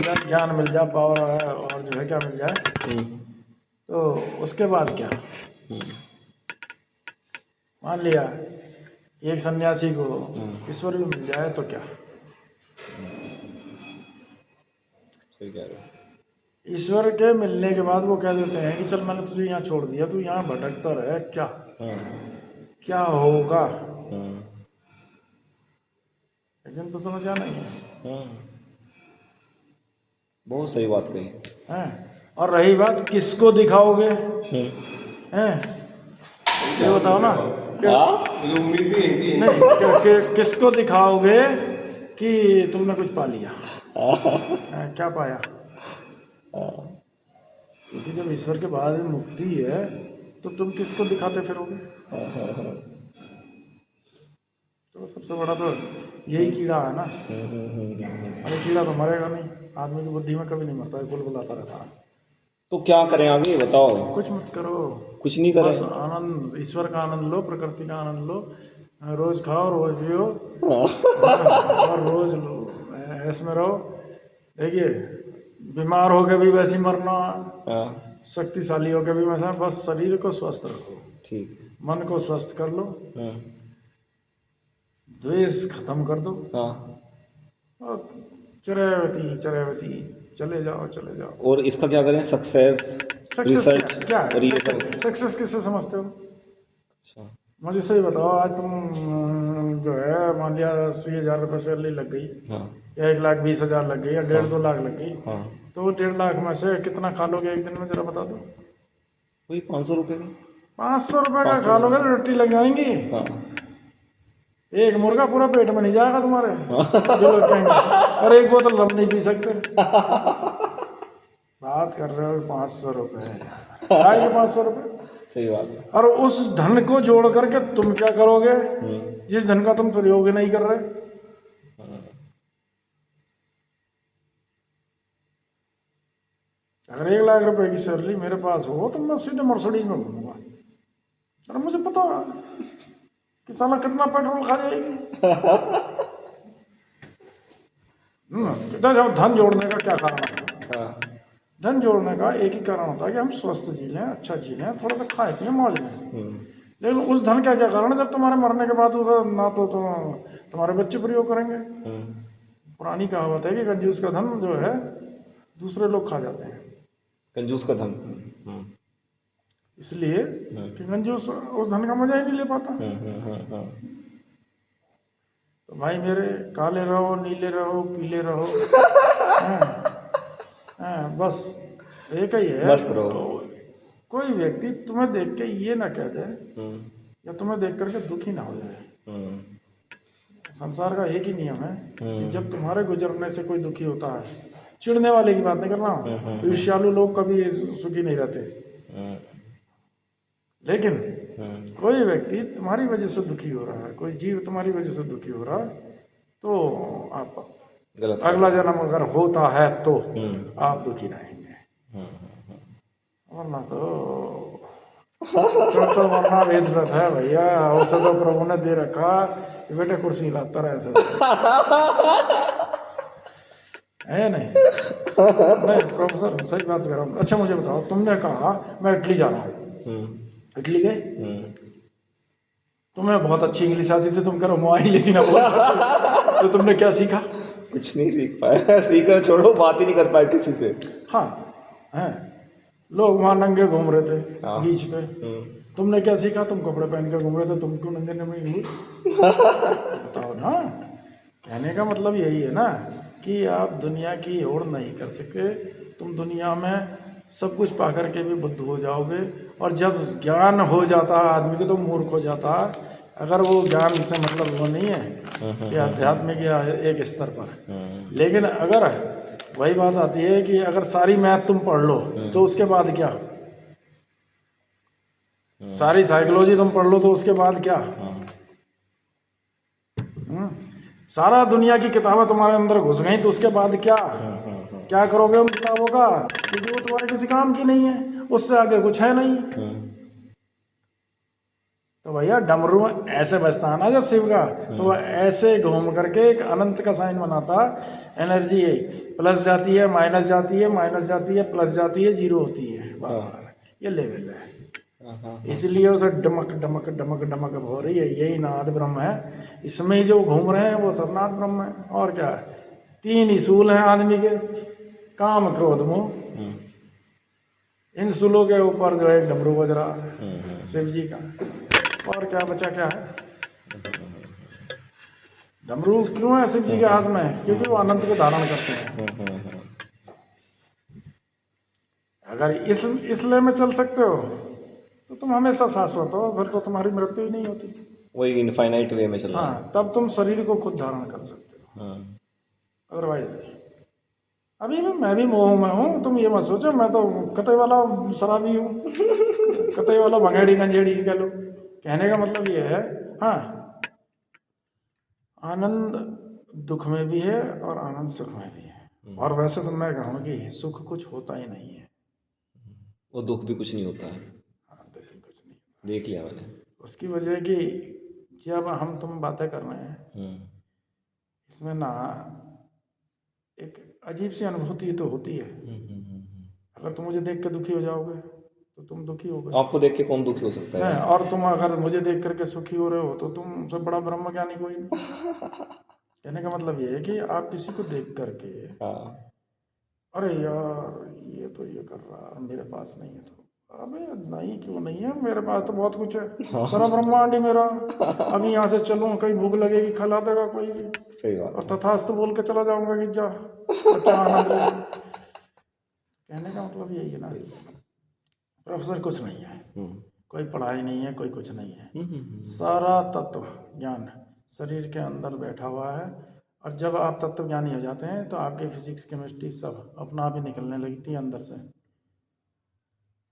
जाए, ज्ञान मिल जाए, पावर और जो है क्या मिल जाए, तो उसके बाद क्या? मान लिया एक सन्यासी को ईश्वर भी मिल जाए तो क्या? सही कह रहे हो। ईश्वर के मिलने के बाद वो कह देते हैं कि चल मैंने तुझे यहाँ छोड़ दिया, तू यहाँ भटकता रहे, क्या क्या होगा? लेकिन तो तुम्हें जाना ही है। बहुत सही बात कही। हैं? और रही बात किसको दिखाओगे, हैं? ये बताओ ना मुझे उम्मीद भी नहीं थी। नहीं किसको दिखाओगे कि तुमने कुछ पा लिया? क्या पाया? क्योंकि जब ईश्वर के बाद मुक्ति है तो तुम किसको दिखाते फिरोगे? तो सबसे बड़ा तो यही कीड़ा है ना। अरे कीड़ा तो मरेगा नहीं, आदमी की बुद्धि में कभी नहीं मरता है, बुलबुलाता रहता है। तो क्या करें आगे बताओ। कुछ मत करो, कुछ नहीं करें, बस आनंद, ईश्वर का आनंद लो, प्रकृति का आनंद लो, रोज खाओ, रोज पियो, और रोज इसमें रहो। देखिए बीमार होकर भी वैसे मरना, शक्तिशाली होकर भी वैसा, बस शरीर को स्वस्थ रखो, ठीक, मन को स्वस्थ कर लो, द्वेष खत्म कर दो, और चरैवती चले जाओ चले जाओ। और इसका क्या करें? सक्सेस रिसर्च क्या है? और ये सब। सक्सेस किससे समझते हो? अच्छा, मुझे सही बताओ, आज तुम जो है मान लिया 80,000 रुपये सैलरी लग गई, या 1,20,000 लग गई, या 1.5-2 लाख लग गई, तो 1.5 लाख में से कितना खा लोगे एक दिन में, जरा बता दो। वही 500 रुपये का। 500 रुपये का खा लोगे, रोटी लग जाएंगी। एक मुर्गा पूरा पेट में नहीं जाएगा तुम्हारे, जो लोग कहेंगे। और एक बोतल रम नहीं पी सकते। बात कर रहे हो 500 रुपये, 500 रुपये। सही बात है। और उस धन को जोड़ करके तुम क्या करोगे जिस धन का तुम प्रयोग नहीं कर रहे? अगर 1 लाख रुपए की सैलरी मेरे पास हो तो मैं सीधे मर्सिडीज में घूमूंगा, और मुझे पता है कि साला कितना पेट्रोल खा जाएगी। धन जोड़ने का क्या कारण है? धन जोड़ने का एक ही कारण होता है कि हम स्वस्थ जी लें, अच्छा जी लें, थोड़ा सा खाए पिए मौज लें। लेकिन उस धन का क्या कारण है जब तुम्हारे मरने के बाद उसे ना तो तुम्हारे बच्चे प्रयोग करेंगे। पुरानी कहावत है कि कंजूस का धन जो है दूसरे लोग खा जाते हैं। कंजूस का धन, इसलिए कि कंजूस उस धन का मजा ही नहीं ले पाता। तो भाई मेरे, काले रहो, नीले रहो, पीले रहो, बस एक ही है। मस्त रहो। तो कोई व्यक्ति तुम्हें देख के ये ना कह दे, या तुम्हें देख करके दुखी ना हो जाए। संसार का एक ही नियम है कि जब तुम्हारे गुजरने से कोई दुखी होता है, चिढ़ने वाले की बात नहीं कर रहा हूँ, ईर्ष्यालु लोग कभी सुखी नहीं रहते। लेकिन कोई व्यक्ति तुम्हारी वजह से दुखी हो रहा है, कोई जीव तुम्हारी वजह से दुखी हो रहा है, तो आप गलत, अगला जन्म अगर होता है तो आप दुखी रहेंगे, वरना तो वरना वेदव्रत है भैया। औषधो प्रभु ने दे रखा कि बेटे कुर्सी लाता रहे है नहीं। नहीं प्रोफेसर सही बात कर रहा हूँ। अच्छा मुझे बताओ, तुमने कहा मैं इटली जा रहा हूँ, इटली गए, तुम्हें बहुत अच्छी इंग्लिश आती थी, तुम करो मोबाइल लेकिन तो तुमने क्या सीखा? कुछ नहीं सीख पाया। सीखकर छोड़ो, बात ही नहीं कर पाए किसी से। हाँ है, लोग वहाँ नंगे घूम रहे थे बीच पे, तुमने क्या सीखा? तुम कपड़े पहन के घूम रहे थे, तुम क्यों नंगे नहीं हुए? बताओ ना। कहने का मतलब यही है ना कि आप दुनिया की ओर नहीं कर सके, तुम दुनिया में सब कुछ पा करके भी बुद्ध हो जाओगे। और जब ज्ञान हो जाता है आदमी को तो मूर्ख हो जाता है, अगर वो ज्ञान से मतलब वो नहीं है कि आध्यात्मिक या एक स्तर पर। लेकिन अगर वही बात आती है कि अगर सारी मैथ तुम पढ़ लो तो उसके बाद क्या, सारी साइकोलॉजी तुम पढ़ लो तो उसके बाद क्या, सारा दुनिया की किताबें तुम्हारे अंदर घुस गई तो उसके बाद क्या? क्या करोगे उन किताबों का? क्योंकि वो तुम्हारे किसी काम की नहीं है, उससे आगे कुछ है नहीं। तो भैया डमरू ऐसे बजता है ना जब शिव का, तो वो ऐसे घूम करके एक अनंत का साइन बनाता। एनर्जी है, प्लस जाती है, माइनस जाती है, माइनस जाती है, प्लस जाती है, जीरो होती है, बार ये लेवल है। इसलिए उसे डमक डमक डमक डमक हो रही है, यही नाद ब्रह्म है। इसमें जो घूम रहे हैं वो सब नाद ब्रह्म है। और क्या है, 3 ही सूल हैं आदमी के, काम क्रोध मोह। इन सूलों के ऊपर जो है डमरू बज रहा है शिव जी का। और क्या बचा क्या है? डमरू क्यों है शिव जी के हाथ में? क्योंकि वो अनंत को धारण करते हैं। अगर इस लय में चल सकते हो तो तुम हमेशा शाश्वत हो, फिर तो तुम्हारी मृत्यु ही नहीं होती। वही इनफाइनाइट वे में चल रहा है। हाँ, तब तुम शरीर को खुद धारण कर सकते हो। अदरवाइज अभी मैं भी मोह में हूँ, तुम ये मत सोचो मैं तो कतई वाला शराबी हूँ, कतई वाला भंगेड़ी गंजेड़ी कह लो। कहने का मतलब ये है, हाँ, आनंद दुख में भी है और आनंद सुख में भी है। और वैसे तो मैं कहूँ कि सुख कुछ होता ही नहीं है, वो दुख भी कुछ नहीं होता है। हाँ, दुख भी कुछ नहीं। देख लिया मैंने। उसकी वजह कि जब हम तुम बातें कर रहे हैं इसमें ना एक अजीब सी अनुभूति तो होती है। अगर तुम मुझे देख के दुखी हो जाओगे तो तुम दुखी हो गए। आपको देख के कौन दुखी हो सकता है? और तुम अगर मुझे देख करके सुखी हो रहे हो तो तुमसे बड़ा ब्रह्म ज्ञानी कोई नहीं। कहने का मतलब ये है कि आप किसी को देख करके अरे यार ये तो ये कर रहा है, मेरे पास नहीं है, तो अबे नहीं क्यों नहीं है, मेरे पास तो बहुत कुछ है, सारा ब्रह्मांड ही मेरा। अभी यहाँ से चलूँ, कहीं भूख लगेगी खिला देगा कोई भी, सही बात। और तथास्तु बोल के चला जाऊंगा कि जा अच्छा आनंद ले। कहने का मतलब यही है ना, प्रोफेसर कुछ नहीं है, कोई पढ़ाई नहीं है, कोई कुछ नहीं है, सारा तत्व ज्ञान शरीर के अंदर बैठा हुआ है। और जब आप तत्व ज्ञानी हो जाते हैं तो आपकी फिजिक्स केमिस्ट्री सब अपना आप ही निकलने लगती है अंदर से।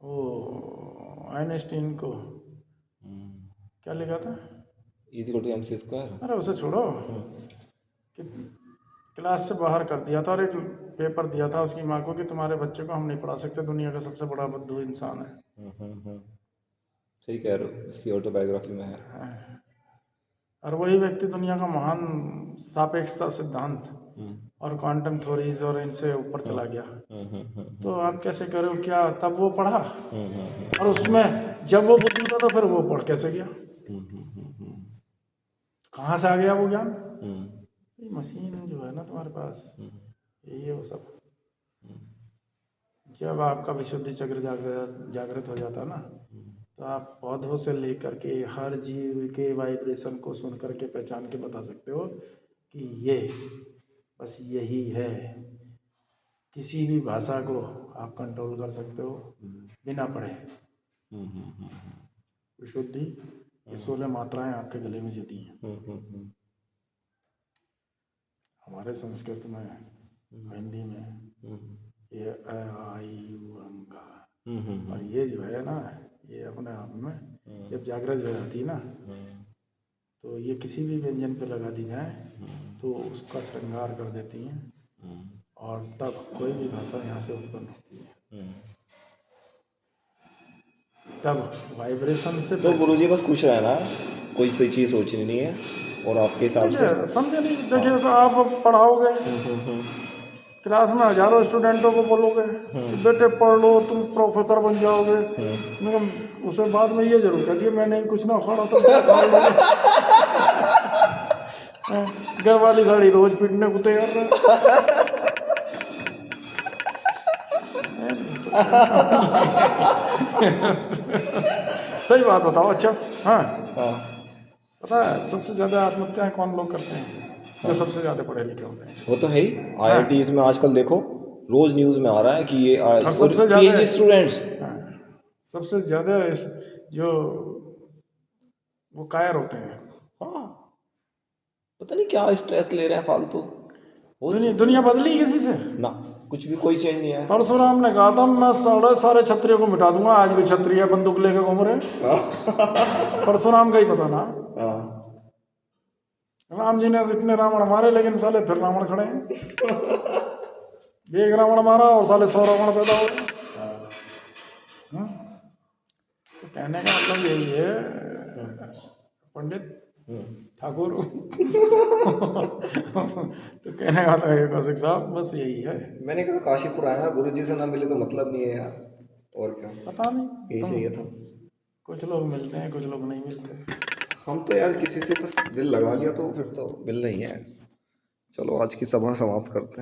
वो आइंस्टीन को क्या लिखा था, E=mc²। अरे उसे छोड़ो, कि क्लास से बाहर कर दिया था और एक पेपर दिया था उसकी माँ को कि तुम्हारे बच्चे को हम नहीं पढ़ा सकते, दुनिया का सबसे बड़ा बुद्धू इंसान है। सही कह रहे हो, इसकी ऑटोबायोग्राफी में है। और वही व्यक्ति दुनिया का महान सापेक्षता सिद्धांत और क्वांटम थ्योरीज और इनसे ऊपर चला गया। तो आप कैसे करो, क्या तब वो पढ़ा? और उसमें जब वो बुद्धू था तो फिर वो पढ़ कैसे गया? कहाँ से आ गया वो ज्ञान? ये मशीन जो है ना तुम्हारे पास, यही है वो सब। जब आपका विशुद्धि चक्र जागृत हो जाता है ना, तो आप पौधों से लेकर के हर जीव के वाइब्रेशन को सुन करके पहचान के बता सकते हो कि ये बस यही है। किसी भी भाषा को आप कंट्रोल कर सकते हो बिना पढ़े। विशुद्धि ये 16 मात्राएं आपके गले में जीती हैं। हमारे संस्कृत में, हिंदी में ये अ आ इ उ अम का, और ये जो है ना, ये अपने आप में जब जागृत हो जाती है ना, तो ये किसी भी व्यंजन पे लगा दी जाए तो उसका श्रृंगार कर देती हैं, और तब कोई भी भाषा यहाँ से उत्पन्न होती है। तब वाइब्रेशन से तो गुरुजी बस खुश रहना, कोई सी चीज़ सोचनी नहीं है, और आपके हिसाब से समझे नहीं। देखिए, तो आप पढ़ाओगे क्लास में, हजारों स्टूडेंटों को बोलोगे कि बेटे पढ़ लो, तुम प्रोफेसर बन जाओगे, लेकिन उसे बाद में ये जरूर कह दिया मैंने कुछ ना उखाड़ा तो घर वाली साड़ी रोज पीटने को तैयार रहे। सही बात बताओ। अच्छा, हाँ, पता है सबसे ज्यादा आत्महत्याएं कौन लोग करते हैं? जो सबसे ज्यादा पढ़े लिखे होते हैं। वो तो है ही। IITs में आजकल देखो, रोज न्यूज में आ रहा है कि ये सबसे PhD स्टूडेंट्स सबसे ज्यादा जो वो कायर होते हैं। पता नहीं क्या स्ट्रेस ले रहे हैं फालतू। दुनिया बदली किसी से ना, कुछ भी कोई चेंज नहीं है। परशुराम ने कहा था मैं सारे क्षत्रियों को मिटा दूंगा, आज भी क्षत्रिय बंदूक लेकर घूम रहे। परशुराम का ही पता ना। राम जी ने इतने रावण मारे, लेकिन साले फिर रावण खड़े हैं। एक रावण मारा और साले 100 रावण पैदा हो गए। तो कहने का मतलब यही है पंडित ठाकुर तो कहने का मतलब है कौशिक साहब बस यही है। मैंने कहा काशीपुर आया, गुरुजी से ना मिले तो मतलब नहीं है यार, और क्या, पता नहीं यही चाहिए था। कुछ लोग मिलते हैं कुछ लोग नहीं मिलते। हम तो यार किसी से बस दिल लगा लिया तो फिर तो मिलना ही है। चलो आज की सभा समाप्त करते हैं।